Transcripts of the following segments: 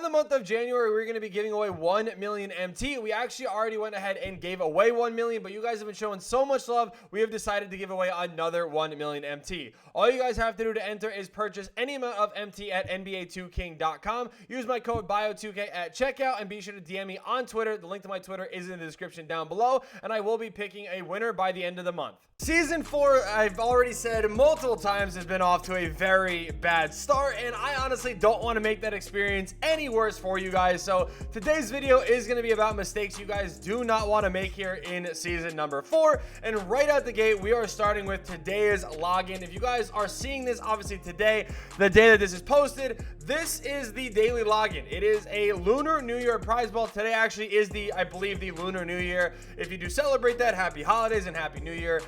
the month of January, we're going to be giving away 1 million MT. We actually already went ahead and gave away 1 million, but you guys have been showing so much love, we have decided to give away another 1 million MT. All you guys have to do to enter is purchase any amount of MT at NBA2King.com. Use my code BIO2K at checkout, and be sure to DM me on Twitter. The link to my Twitter is in the description down below, and I will be picking a winner by the end of the month. Season 4, I've already said multiple times, has been off to a very bad start, and I honestly don't want to make that experience any worse for you guys. So today's video is going to be about mistakes you guys do not want to make here in season number 4. And right out the gate, we are starting with today's login. If you guys are seeing this, obviously today, the day that this is posted, this is the daily login. It is a Lunar New Year prize ball. Today actually is the, I believe, the Lunar New Year. If you do celebrate that, happy holidays and happy New Year.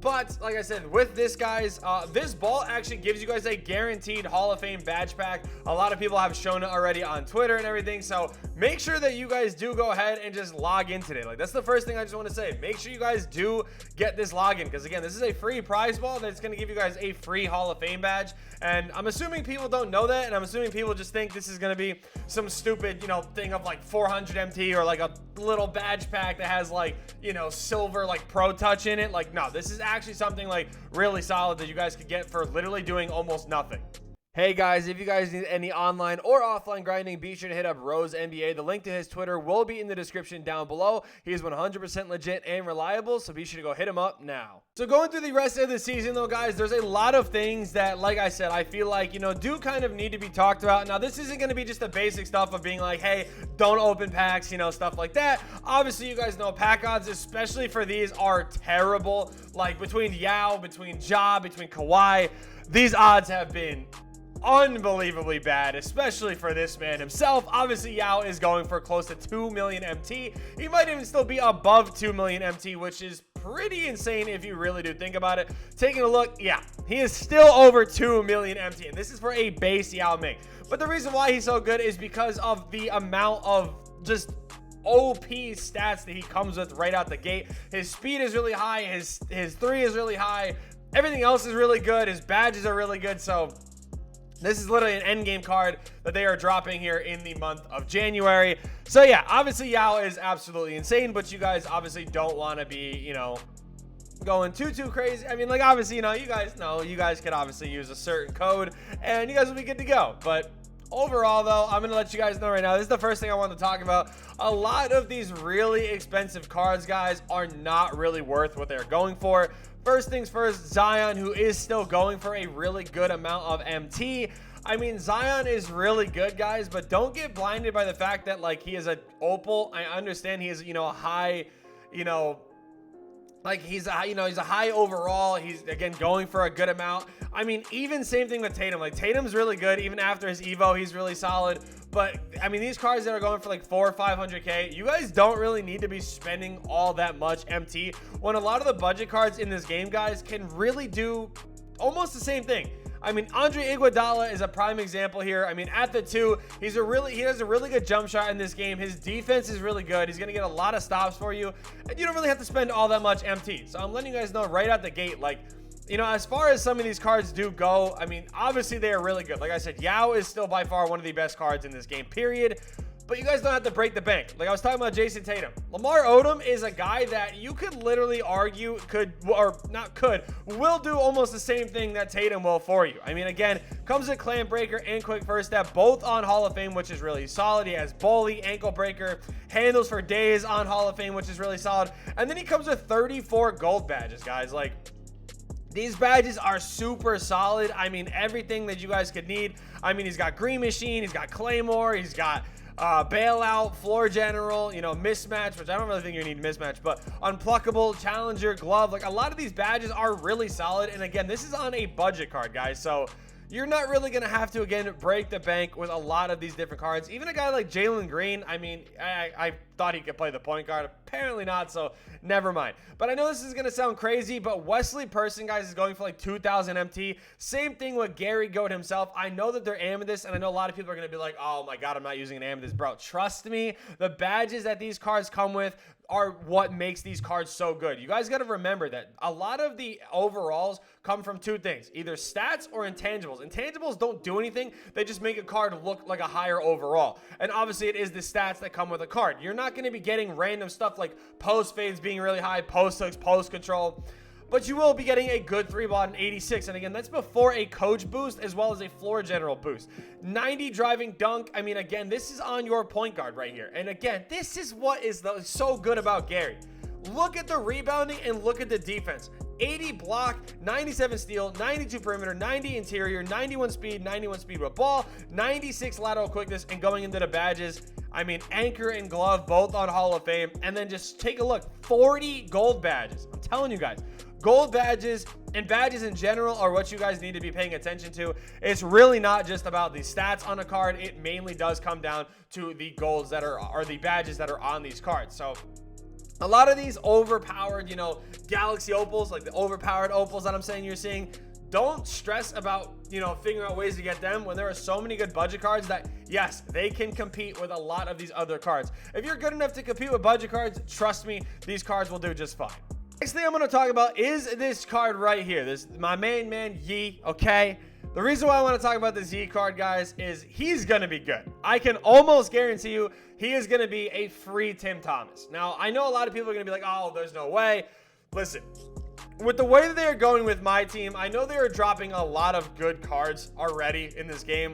But like I said, with this, guys, this ball actually gives you guys a guaranteed Hall of Fame badge pack. A lot of people have shown it already on Twitter and everything, so make sure that you guys do go ahead and just log in today. Like, that's the first thing I just want to say. Make sure you guys do get this login, because again, this is a free prize ball that's going to give you guys a free Hall of Fame badge. And I'm assuming people don't know that, and I'm assuming people just think this is going to be some stupid, you know, thing of like 400 MT or like a little badge pack that has like, you know, silver like Pro Touch in it. Like, no, this is actually something like really solid that you guys could get for literally doing almost nothing. Hey guys, if you guys need any online or offline grinding, be sure to hit up Rose NBA. The link to his Twitter will be in the description down below. He is 100% legit and reliable, so be sure to go hit him up now. So going through the rest of the season though, guys, there's a lot of things that, like I said, I feel like, you know, do kind of need to be talked about. Now, this isn't going to be just the basic stuff of being like, hey, don't open packs, you know, stuff like that. Obviously, you guys know pack odds, especially for these, are terrible. Like between Yao, between Ja, between Kawhi, these odds have been unbelievably bad, especially for this man himself. Obviously, Yao is going for close to 2 million MT. He might even still be above 2 million MT, which is pretty insane if you really do think about it. Taking a look, yeah, he is still over 2 million MT, and this is for a base Yao Ming. But the reason why he's so good is because of the amount of just OP stats that he comes with right out the gate. His speed is really high, his 3 is really high, everything else is really good, his badges are really good. So this is literally an endgame card that they are dropping here in the month of January. So yeah, obviously Yao is absolutely insane, but you guys obviously don't want to be, you know, going too crazy. I mean, like, obviously, you know, you guys can obviously use a certain code and you guys will be good to go. But overall though, I'm gonna let you guys know right now, this is the first thing I want to talk about. A lot of these really expensive cards, guys, are not really worth what they're going for. First things first, Zion, who is still going for a really good amount of MT. I mean, Zion is really good, guys, but don't get blinded by the fact that, like, he is an opal. I understand he is, you know, a high, you know, like he's a, you know, he's a high overall. He's, again, going for a good amount. I mean, even same thing with Tatum. Like, Tatum's really good. Even after his Evo, he's really solid. But I mean, these cards that are going for like 400 or 500k, you guys don't really need to be spending all that much MT when a lot of the budget cards in this game, guys, can really do almost the same thing. I mean, Andre Iguodala is a prime example here. I mean, at the 2, he has a really good jump shot in this game. His defense is really good. He's going to get a lot of stops for you, and you don't really have to spend all that much MT. So I'm letting you guys know right out the gate, like, you know, as far as some of these cards do go, I mean, obviously they are really good. Like I said, Yao is still by far one of the best cards in this game, period. But you guys don't have to break the bank. Like I was talking about Jason Tatum. Lamar Odom is a guy that you could literally argue will do almost the same thing that Tatum will for you. I mean, again, comes with Clamp Breaker and Quick First Step, both on Hall of Fame, which is really solid. He has Bully, Ankle Breaker, Handles for Days on Hall of Fame, which is really solid. And then he comes with 34 gold badges, guys. Like, these badges are super solid. I mean, everything that you guys could need. I mean, he's got Green Machine, he's got Claymore, he's got Bailout, Floor General, you know, Mismatch, which I don't really think you need Mismatch, but Unpluckable, Challenger, Glove. Like, a lot of these badges are really solid. And again, this is on a budget card, guys. So you're not really going to have to, again, break the bank with a lot of these different cards. Even a guy like Jalen Green, I mean, I thought he could play the point guard. Apparently not, so never mind. But I know this is going to sound crazy, but Wesley Person, guys, is going for like 2,000 MT. Same thing with Gary Goat himself. I know that they're amethyst, and I know a lot of people are going to be like, oh my god, I'm not using an amethyst. Bro, trust me, the badges that these cards come with are what makes these cards so good. You guys got to remember that a lot of the overalls come from two things, either stats or intangibles. Intangibles don't do anything. They just make a card look like a higher overall. And obviously it is the stats that come with a card. You're not going to be getting random stuff like post fades being really high, post hooks, post control, but you will be getting a good 3-bot in 86. And again, that's before a coach boost as well as a floor general boost. 90 driving dunk. I mean, again, this is on your point guard right here. And again, this is what is so good about Gary. Look at the rebounding and look at the defense. 80 block, 97 steal, 92 perimeter, 90 interior, 91 speed with ball, 96 lateral quickness, and going into the badges, I mean, anchor and glove both on Hall of Fame. And then just take a look, 40 gold badges. I'm telling you guys, gold badges and badges in general are what you guys need to be paying attention to. It's really not just about the stats on a card. It mainly does come down to the golds that are the badges that are on these cards. So a lot of these overpowered, you know, Galaxy opals, like the overpowered opals that I'm saying you're seeing, don't stress about, you know, figuring out ways to get them when there are so many good budget cards that, yes, they can compete with a lot of these other cards. If you're good enough to compete with budget cards, trust me, these cards will do just fine. Next thing I'm going to talk about is this card right here. This my main man, Yi, okay? The reason why I want to talk about this Yi card, guys, is he's going to be good. I can almost guarantee you he is going to be a free Tim Thomas. Now, I know a lot of people are going to be like, oh, there's no way. Listen, with the way that they're going with my team, I know they are dropping a lot of good cards already in this game.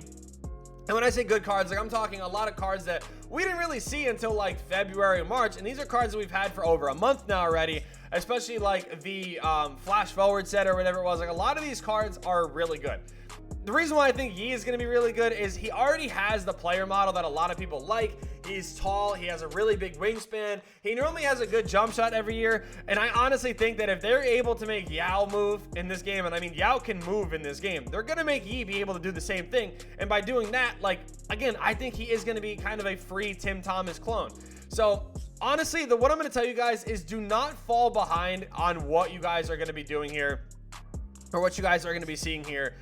And when I say good cards, like I'm talking a lot of cards that we didn't really see until like February or March. And these are cards that we've had for over a month now already, especially like the flash forward set or whatever it was. Like a lot of these cards are really good. The reason why I think Yi is going to be really good is he already has the player model that a lot of people like. He's tall. He has a really big wingspan. He normally has a good jump shot every year. And I honestly think that if they're able to make Yao move in this game, and I mean, Yao can move in this game, they're going to make Yi be able to do the same thing. And by doing that, like, again, I think he is going to be kind of a free Tim Thomas clone. So honestly, what I'm going to tell you guys is do not fall behind on what you guys are going to be doing here, or what you guys are going to be seeing here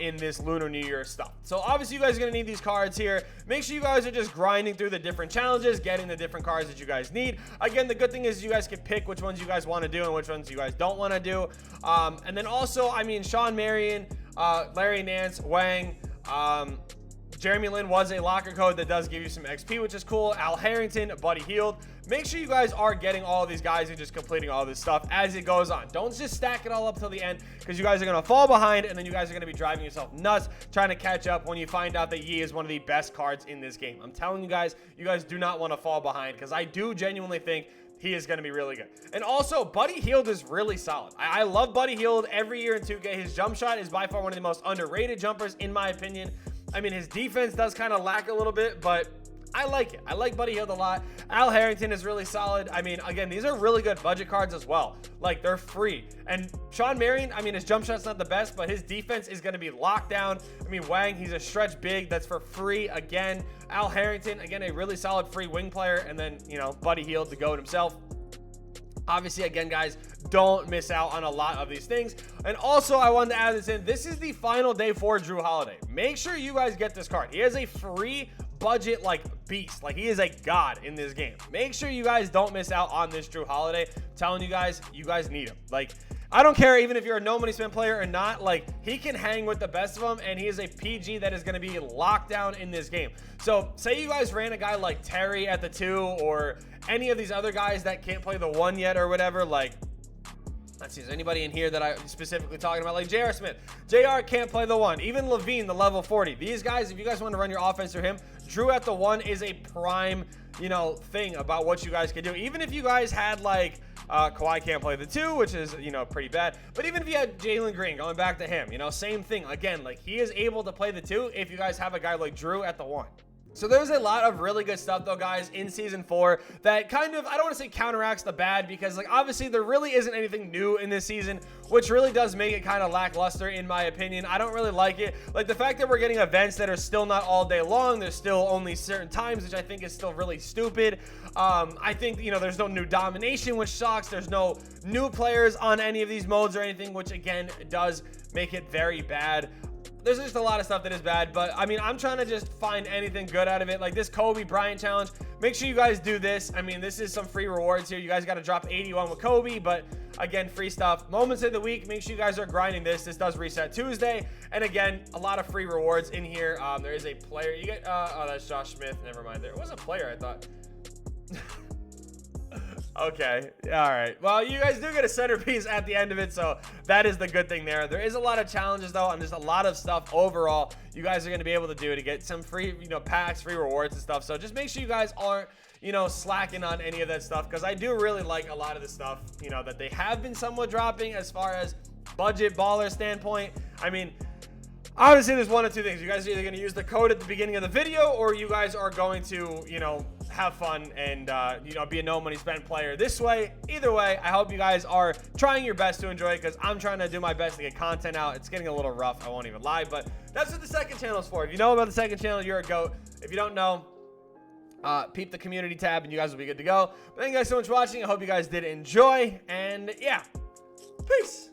in this Lunar New Year stuff. So obviously you guys are going to need these cards here. Make sure you guys are just grinding through the different challenges, getting the different cards that you guys need. Again, the good thing is you guys can pick which ones you guys want to do and which ones you guys don't want to do. And then also, I mean, Sean Marion, Larry Nance, Wang, Jeremy Lin was a locker code that does give you some XP, which is cool. Al Harrington, Buddy Hield. Make sure you guys are getting all of these guys and just completing all this stuff as it goes on. Don't just stack it all up till the end, because you guys are going to fall behind, and then you guys are going to be driving yourself nuts trying to catch up when you find out that Yi is one of the best cards in this game. I'm telling you guys do not want to fall behind, because I do genuinely think he is going to be really good. And also, Buddy Hield is really solid. I love Buddy Hield every year in 2K. His jump shot is by far one of the most underrated jumpers, in my opinion. I mean, his defense does kind of lack a little bit, but I like it. I like Buddy Hield a lot. Al Harrington is really solid. I mean, again, these are really good budget cards as well. Like, they're free. And Sean Marion, I mean, his jump shot's not the best, but his defense is going to be locked down. I mean, Wang, he's a stretch big. That's for free again. Al Harrington, again, a really solid free wing player. And then, you know, Buddy Hield, the GOAT himself. Obviously, again, guys, don't miss out on a lot of these things. And also, I wanted to add this in. This is the final day for Drew Holiday. Make sure you guys get this card. He has a free budget like beast. Like, he is a god in this game. Make sure you guys don't miss out on this Drew Holiday. I'm telling you guys need him. Like, I don't care even if you're a no money spend player or not. Like, he can hang with the best of them, and he is a PG that is going to be locked down in this game. So say you guys ran a guy like Terry at the 2, or any of these other guys that can't play the 1 yet or whatever. Like, let's see, is anybody in here that I'm specifically talking about? Like J.R. Smith. JR can't play the 1. Even Levine, the level 40. These guys, if you guys want to run your offense through him, Drew at the 1 is a prime, you know, thing about what you guys can do. Even if you guys had like Kawhi can't play the 2, which is, you know, pretty bad. But even if you had Jalen Green, going back to him, you know, same thing. Again, like, he is able to play the 2 if you guys have a guy like Drew at the 1. So there's a lot of really good stuff though, guys, in season 4 that kind of, I don't want to say counteracts the bad, because like obviously there really isn't anything new in this season, which really does make it kind of lackluster in my opinion. I don't really like it. Like the fact that we're getting events that are still not all day long, there's still only certain times, which I think is still really stupid. I think, you know, there's no new domination, which sucks. There's no new players on any of these modes or anything, which again does make it very bad. There's just a lot of stuff that is bad, but I mean, I'm trying to just find anything good out of it. Like this Kobe Bryant challenge, make sure you guys do this. I mean, this is some free rewards here. You guys got to drop 81 with Kobe, but again, free stuff. Moments of the week, make sure you guys are grinding this. This does reset Tuesday, and again, a lot of free rewards in here. There is a player. You get, oh, that's Josh Smith. Never mind. There was a player, I thought. Okay, all right. Well, you guys do get a centerpiece at the end of it, so that is the good thing there. There is a lot of challenges though, and there's a lot of stuff overall you guys are going to be able to do to get some free, you know, packs, free rewards and stuff. So just make sure you guys aren't, you know, slacking on any of that stuff, because I do really like a lot of the stuff, you know, that they have been somewhat dropping as far as budget baller standpoint. I mean, obviously there's one of two things. You guys are either going to use the code at the beginning of the video, or you guys are going to, you know, have fun and you know, be a no money spent player this way. Either way, I hope you guys are trying your best to enjoy it, because I'm trying to do my best to get content out. It's getting a little rough, I won't even lie, but that's what the second channel is for. If you know about the second channel, you're a goat. If you don't know, peep the community tab and you guys will be good to go. But thank you guys so much for watching. I hope you guys did enjoy, and yeah, peace.